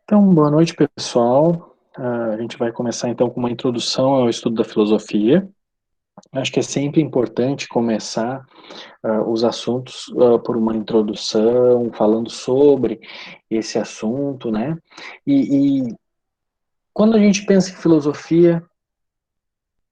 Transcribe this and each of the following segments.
Então, boa noite, pessoal. A gente vai começar então com uma introdução ao estudo da filosofia. Acho que é sempre importante começar os assuntos por uma introdução, falando sobre esse assunto, né? E quando a gente pensa em filosofia,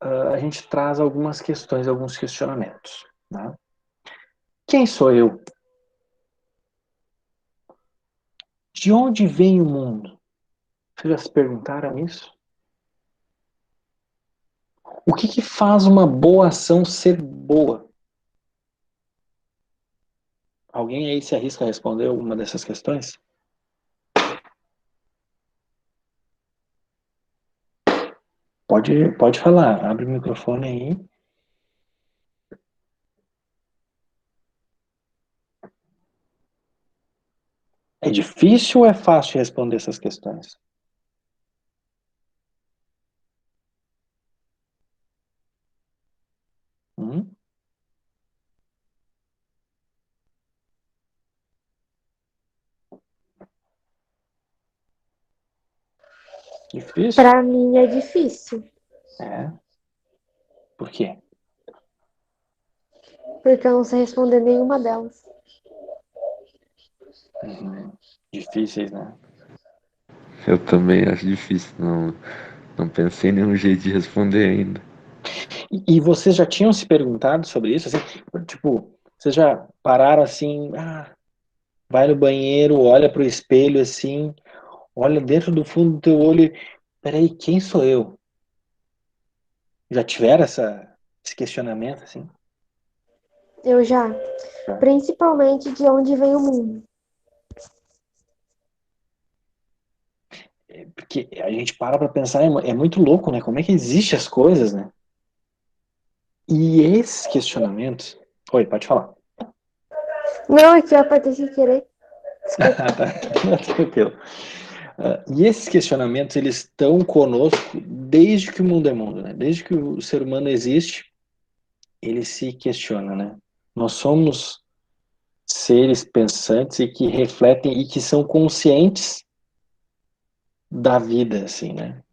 a gente traz algumas questões, alguns questionamentos, né? Quem sou eu? De onde vem o mundo? Vocês já se perguntaram isso? O que faz uma boa ação ser boa? Alguém aí se arrisca a responder alguma dessas questões? Pode falar, abre o microfone aí. É difícil ou é fácil responder essas questões? Hum? Difícil? Para mim é difícil, É. Por quê? porque eu não sei responder nenhuma delas. Uhum. Difíceis, né? Eu também acho difícil, não pensei em nenhum jeito de responder ainda. E vocês já tinham se perguntado sobre isso? Assim, tipo, vocês já pararam assim, vai no banheiro, olha pro espelho assim, olha dentro do fundo do teu olho, peraí, quem sou eu? Já tiveram esse questionamento assim? Eu já, Já. principalmente de onde vem o mundo. Porque a gente para pra pensar, é muito louco, né? Como é que existem as coisas, né? E esses questionamentos. Oi, pode falar. Não, aqui eu apertei sem querer. Desculpa. Tá, tranquilo. E esses questionamentos, eles estão conosco desde que o mundo é mundo, né? Desde que o ser humano existe, ele se questiona, né? Nós somos seres pensantes e que refletem e que são conscientes da vida, assim, né?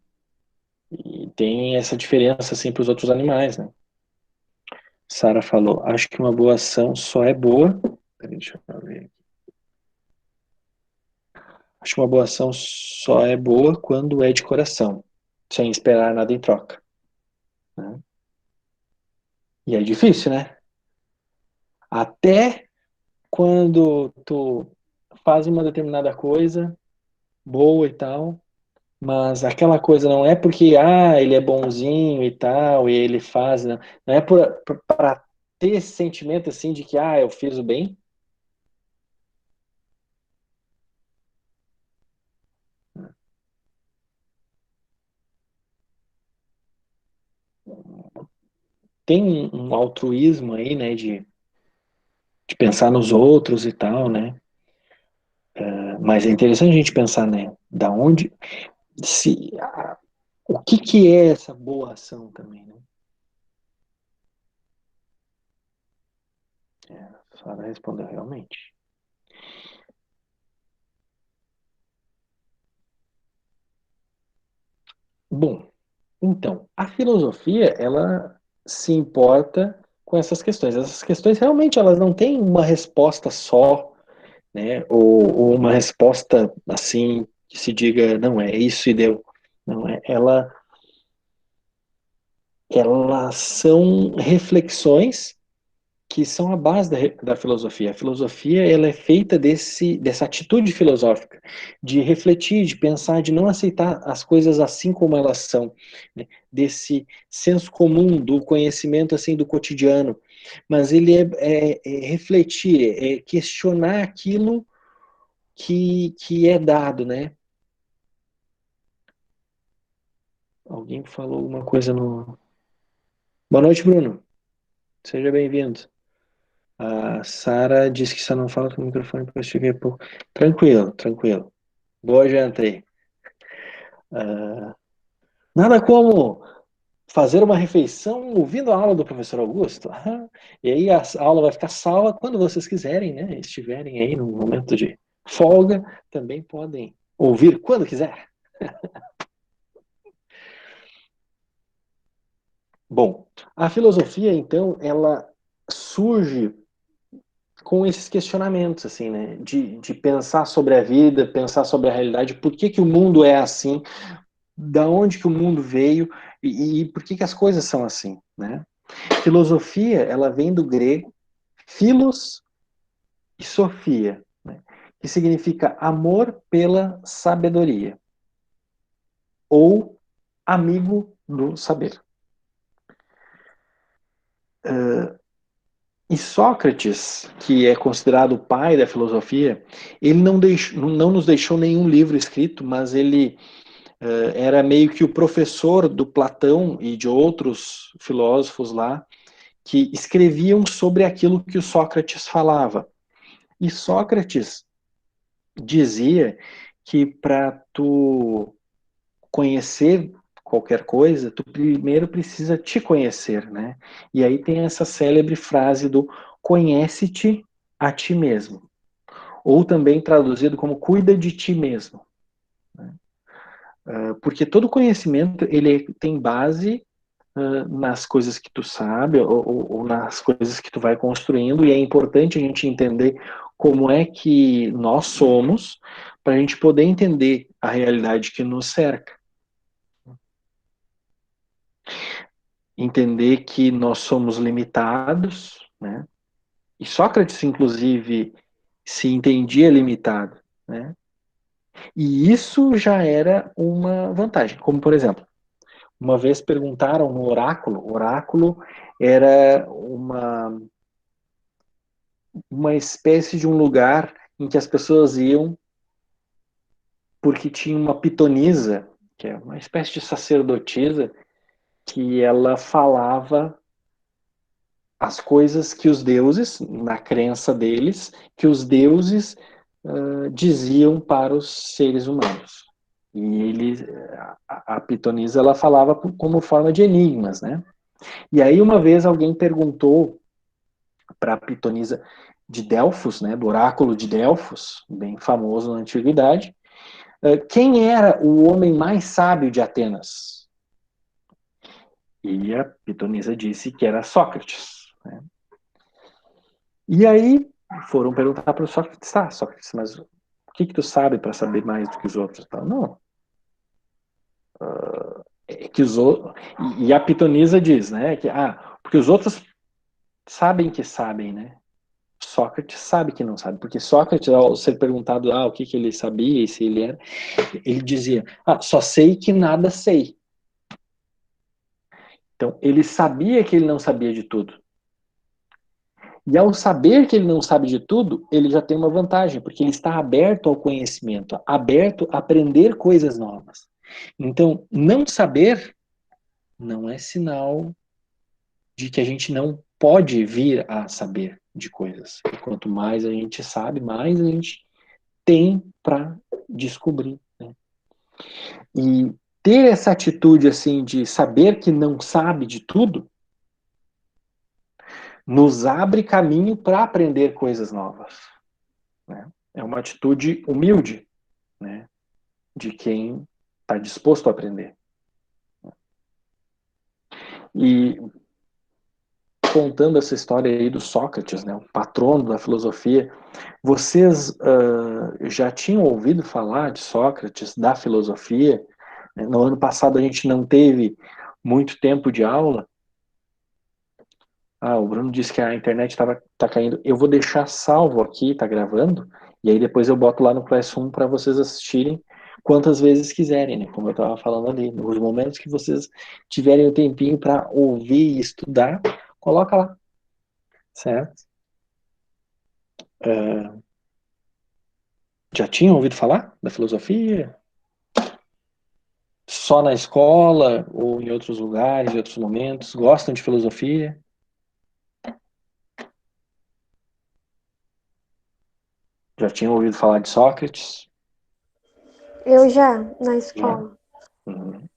E tem essa diferença, assim, para os outros animais, né? Sara falou, acho que uma boa ação só é boa. Peraí, deixa eu ver. Acho que uma boa ação só é boa quando é de coração, sem esperar nada em troca, né? E é difícil, né? Até quando tu faz uma determinada coisa boa e tal, mas aquela coisa não é porque ele é bonzinho e tal e ele faz, não é para ter esse sentimento assim de que eu fiz o bem. Tem um altruísmo aí, né, de pensar nos outros e tal, né? Mas é interessante a gente pensar, né, da onde, se, o que é essa boa ação também, né? A Sara respondeu realmente. Bom, então, a filosofia, ela se importa com essas questões. Essas questões realmente elas não têm uma resposta só, né? Ou uma resposta assim que se diga, não, é isso e deu. Não é, elas são reflexões que são a base da filosofia. A filosofia ela é feita dessa atitude filosófica, de refletir, de pensar, de não aceitar as coisas assim como elas são, né? Desse senso comum do conhecimento assim do cotidiano, mas ele é refletir, é questionar aquilo que é dado, né? Alguém falou alguma coisa no... Boa noite, Bruno. Seja bem-vindo. A Sara disse que só não fala com o microfone para estiver pouco. Tranquilo, tranquilo. Boa janta aí. Nada como fazer uma refeição ouvindo a aula do professor Augusto. E aí a aula vai ficar salva quando vocês quiserem, né? Estiverem aí no momento de folga, também podem ouvir quando quiser. Bom, a filosofia, então, ela surge com esses questionamentos, assim, né? De pensar sobre a vida, pensar sobre a realidade, por que que o mundo é assim, da onde que o mundo veio e por que que as coisas são assim, né? Filosofia, ela vem do grego philos e sofia, né? Que significa amor pela sabedoria ou amigo do saber. E Sócrates, que é considerado o pai da filosofia, ele não nos deixou nenhum livro escrito, mas ele era meio que o professor do Platão e de outros filósofos lá, que escreviam sobre aquilo que o Sócrates falava. E Sócrates dizia que para tu conhecer qualquer coisa, tu primeiro precisa te conhecer, né? E aí tem essa célebre frase do conhece-te a ti mesmo, ou também traduzido como cuida de ti mesmo, né? Porque todo conhecimento ele tem base nas coisas que tu sabe ou nas coisas que tu vai construindo, e é importante a gente entender como é que nós somos para a gente poder entender a realidade que nos cerca. Entender que nós somos limitados, né? E Sócrates, inclusive, se entendia limitado, né? E isso já era uma vantagem. Como, por exemplo, uma vez perguntaram no oráculo, oráculo era uma espécie de um lugar em que as pessoas iam porque tinha uma pitonisa, que é uma espécie de sacerdotisa, que ela falava as coisas que os deuses, na crença deles, que os deuses diziam para os seres humanos. E a pitonisa ela falava como forma de enigmas, né? E aí uma vez alguém perguntou para a pitonisa de Delfos, né, do oráculo de Delfos, bem famoso na antiguidade, quem era o homem mais sábio de Atenas? E a pitonisa disse que era Sócrates, né? E aí foram perguntar para o Sócrates, tá, Sócrates, mas o que tu sabe para saber mais do que os outros? Não, é que os outros... E a pitonisa diz, né, que, porque os outros sabem, né? Sócrates sabe que não sabe, porque Sócrates, ao ser perguntado o que que ele sabia e se ele era, ele dizia, só sei que nada sei. Então, ele sabia que ele não sabia de tudo. E ao saber que ele não sabe de tudo, ele já tem uma vantagem, porque ele está aberto ao conhecimento, aberto a aprender coisas novas. Então, não saber não é sinal de que a gente não pode vir a saber de coisas. E quanto mais a gente sabe, mais a gente tem para descobrir, né? E ter essa atitude assim de saber que não sabe de tudo nos abre caminho para aprender coisas novas, né? É uma atitude humilde, né, de quem está disposto a aprender. E contando essa história aí do Sócrates, né, o patrono da filosofia, vocês já tinham ouvido falar de Sócrates, da filosofia? No ano passado a gente não teve muito tempo de aula. O Bruno disse que a internet tá caindo. Eu vou deixar salvo aqui, tá gravando, e aí depois eu boto lá no Classroom para vocês assistirem quantas vezes quiserem, né? Como eu estava falando ali, nos momentos que vocês tiverem o tempinho para ouvir e estudar, coloca lá, certo? Já tinham ouvido falar da filosofia? Só na escola ou em outros lugares, em outros momentos? Gostam de filosofia? Já tinham ouvido falar de Sócrates? Eu já, na Já? escola. Uhum.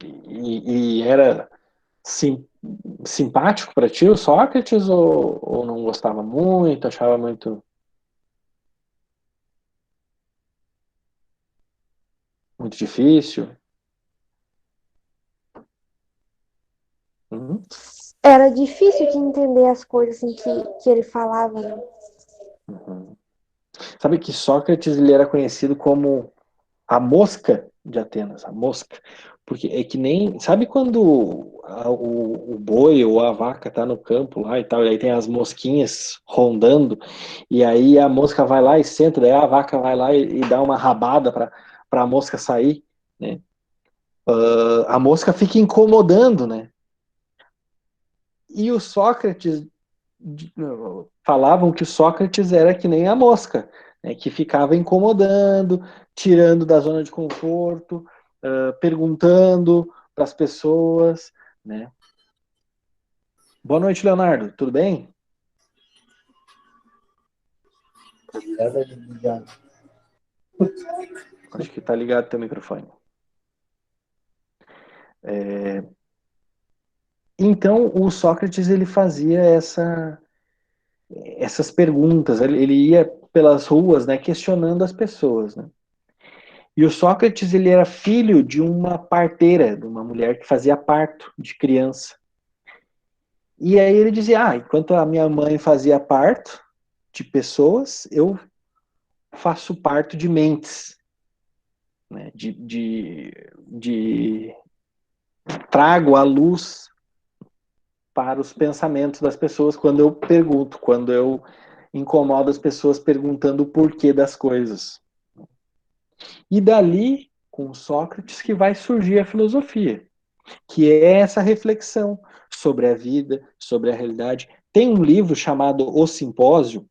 E era sim, simpático para ti o Sócrates ou não gostava muito, achava muito... Muito difícil? Uhum. Era difícil de entender as coisas assim, que ele falava, né? Uhum. Sabe que Sócrates ele era conhecido como a mosca de Atenas, a mosca. Porque é que nem. Sabe quando o boi ou a vaca tá no campo lá e tal, e aí tem as mosquinhas rondando, e aí a mosca vai lá e senta, daí a vaca vai lá e dá uma rabada para a mosca sair, né? A mosca fica incomodando, né? E o Sócrates falavam que o Sócrates era que nem a mosca, né, que ficava incomodando, tirando da zona de conforto, perguntando para as pessoas, né? Boa noite, Leonardo. Tudo bem? Acho que está ligado teu microfone. Então, o Sócrates ele fazia essas perguntas. Ele ia pelas ruas, né, questionando as pessoas, né? E o Sócrates ele era filho de uma parteira, de uma mulher que fazia parto de criança. E aí ele dizia: enquanto a minha mãe fazia parto de pessoas, eu faço parto de mentes, né? De trago a luz para os pensamentos das pessoas quando eu pergunto, quando eu incomodo as pessoas perguntando o porquê das coisas. E dali, com Sócrates, que vai surgir a filosofia, que é essa reflexão sobre a vida, sobre a realidade. Tem um livro chamado O Simpósio,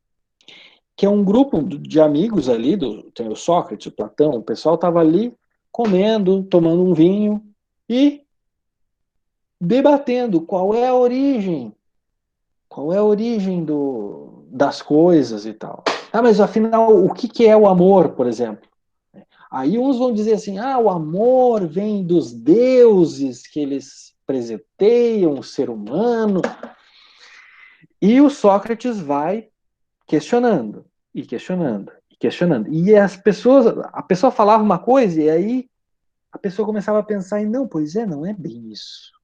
que é um grupo de amigos ali, tem o Sócrates, o Platão, o pessoal estava ali comendo, tomando um vinho e debatendo qual é a origem das coisas e tal. Mas afinal, o que é o amor, por exemplo? Aí uns vão dizer assim, o amor vem dos deuses que eles presenteiam o ser humano. E o Sócrates vai questionando, e questionando, e questionando. E a pessoa falava uma coisa, e aí a pessoa começava a pensar, não, pois é, não é bem isso.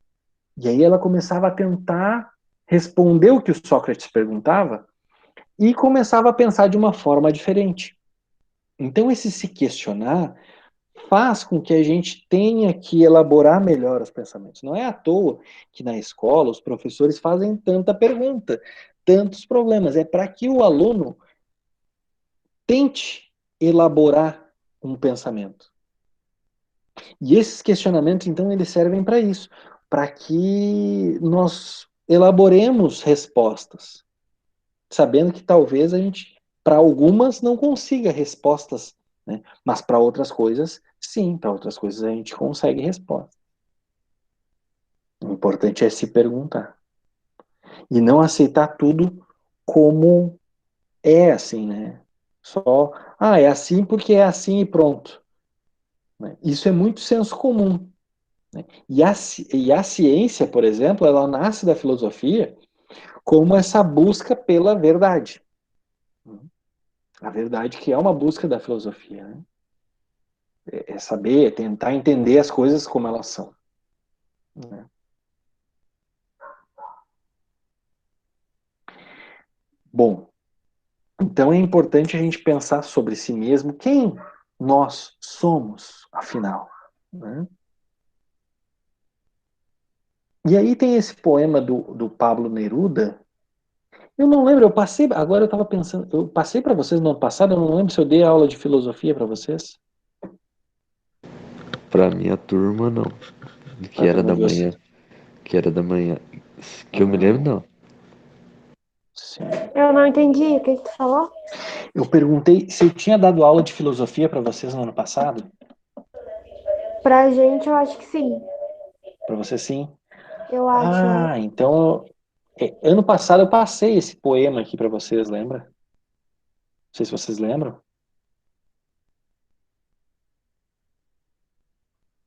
E aí ela começava a tentar responder o que o Sócrates perguntava, e começava a pensar de uma forma diferente. Então esse se questionar faz com que a gente tenha que elaborar melhor os pensamentos. Não é à toa que na escola os professores fazem tanta pergunta, tantos problemas. É para que o aluno tente elaborar um pensamento. E esses questionamentos, então, eles servem para isso, para que nós elaboremos respostas, sabendo que talvez a gente, para algumas, não consiga respostas, né? Mas para outras coisas, sim, para outras coisas a gente consegue resposta. O importante é se perguntar e não aceitar tudo como é assim, né? Só, é assim porque é assim e pronto. Né? Isso é muito senso comum. Né? E a ciência, por exemplo, ela nasce da filosofia como essa busca pela verdade. A verdade que é uma busca da filosofia. Né? É saber, é tentar entender as coisas como elas são. Né? Bom, então é importante a gente pensar sobre si mesmo, quem nós somos, afinal. Né? E aí tem esse poema do Pablo Neruda. Eu não lembro, agora eu estava pensando, eu passei para vocês no ano passado, eu não lembro se eu dei aula de filosofia para vocês. Pra minha turma, não. Que Para a era turma da de manhã. vocês. Que era da manhã. Que eu me lembro, não. Sim. Eu não entendi o que tu falou. Eu perguntei se eu tinha dado aula de filosofia para vocês no ano passado. Pra gente, eu acho que sim. Para você, sim. Eu acho. Então, ano passado eu passei esse poema aqui para vocês, lembra? Não sei se vocês lembram.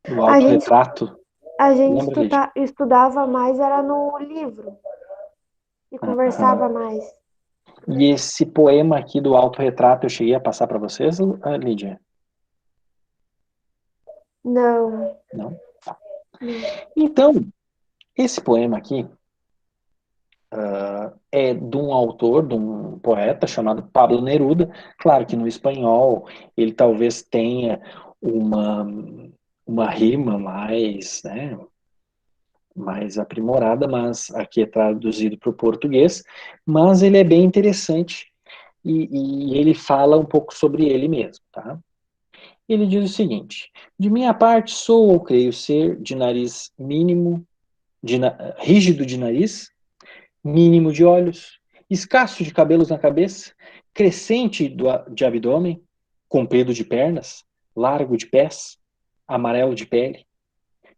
Do A gente, autorretrato. a gente Lembra, Lídia? estudava mais, era no livro. E conversava Aham. mais. E esse poema aqui do autorretrato eu cheguei a passar para vocês, Lídia? Não. Não? Tá. Não. Então, esse poema aqui é de um autor, de um poeta chamado Pablo Neruda. Claro que no espanhol ele talvez tenha uma, uma rima mais, né, mais aprimorada, mas aqui é traduzido para o português. Mas ele é bem interessante e ele fala um pouco sobre ele mesmo, tá? Ele diz o seguinte: de minha parte, sou ou creio ser de nariz mínimo, rígido de nariz, mínimo de olhos, escasso de cabelos na cabeça, crescente de abdômen, comprido de pernas, largo de pés, amarelo de pele,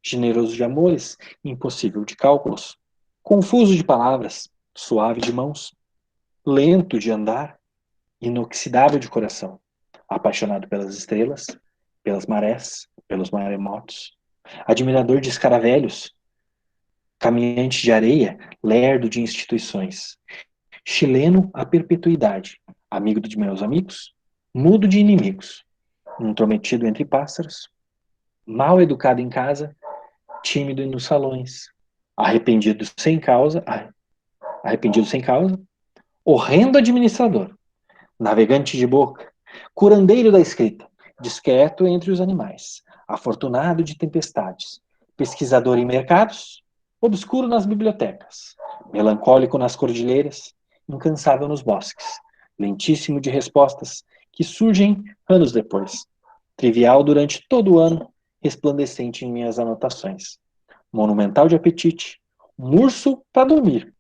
generoso de amores, impossível de cálculos, confuso de palavras, suave de mãos, lento de andar, inoxidável de coração, apaixonado pelas estrelas, pelas marés, pelos maremotos, admirador de escaravelhos, caminhante de areia, lerdo de instituições, chileno à perpetuidade, amigo de meus amigos, mudo de inimigos, intrometido entre pássaros, mal educado em casa, tímido nos salões, arrependido sem causa, horrendo administrador, navegante de boca, curandeiro da escrita, discreto entre os animais, afortunado de tempestades, pesquisador em mercados, obscuro nas bibliotecas, melancólico nas cordilheiras, incansável nos bosques, lentíssimo de respostas que surgem anos depois, trivial durante todo o ano, resplandecente em minhas anotações, monumental de apetite, um urso para dormir,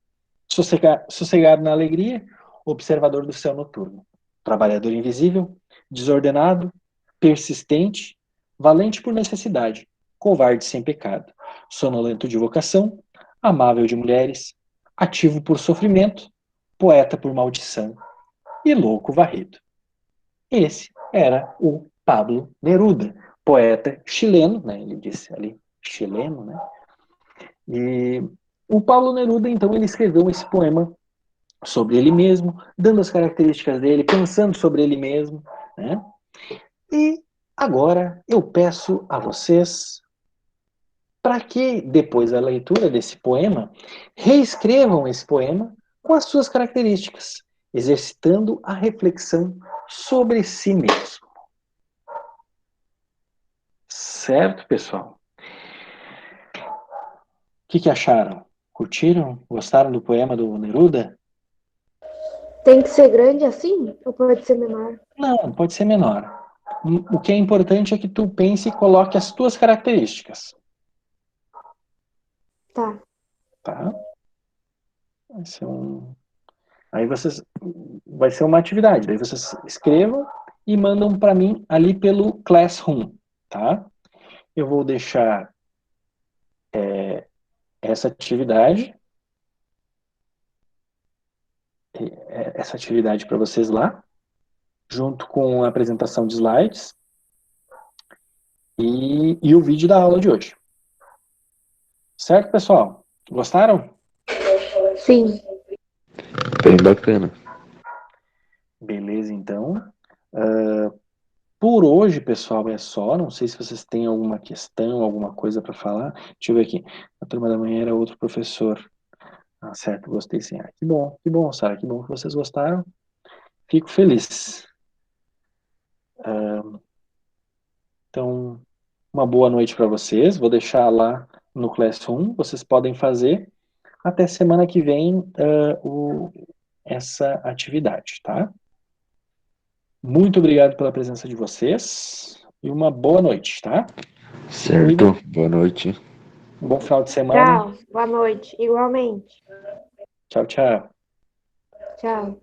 sossegado na alegria, observador do céu noturno, trabalhador invisível, desordenado, persistente, valente por necessidade, covarde sem pecado, sonolento de vocação, amável de mulheres, ativo por sofrimento, poeta por maldição e louco varrido. Esse era o Pablo Neruda, poeta chileno, né? Ele disse ali chileno, né? E o Pablo Neruda, então, ele escreveu esse poema sobre ele mesmo, dando as características dele, pensando sobre ele mesmo, né? E agora eu peço a vocês para que, depois da leitura desse poema, reescrevam esse poema com as suas características, exercitando a reflexão sobre si mesmo. Certo, pessoal? O que acharam? Curtiram? Gostaram do poema do Neruda? Tem que ser grande assim? Ou pode ser menor? Não, pode ser menor. O que é importante é que tu pense e coloque as tuas características. Tá. Tá? Vai ser Aí vocês vai ser uma atividade. Daí vocês escrevam e mandam para mim ali pelo Classroom, tá? Eu vou deixar essa atividade para vocês lá, junto com a apresentação de slides e o vídeo da aula de hoje. Certo, pessoal? Gostaram? Sim. Bem bacana. Beleza, então. Por hoje, pessoal, é só. Não sei se vocês têm alguma questão, alguma coisa para falar. Deixa eu ver aqui. A turma da manhã era outro professor. Ah, certo, gostei sim. Ah, que bom, Sara, que bom que vocês gostaram. Fico feliz. Então, uma boa noite para vocês. Vou deixar lá no Classroom. Vocês podem fazer até semana que vem essa atividade, tá? Muito obrigado pela presença de vocês e uma boa noite, tá? Se cuidem. Certo. Boa noite. Um bom final de semana. Tchau. Boa noite. Igualmente. Tchau, tchau. Tchau.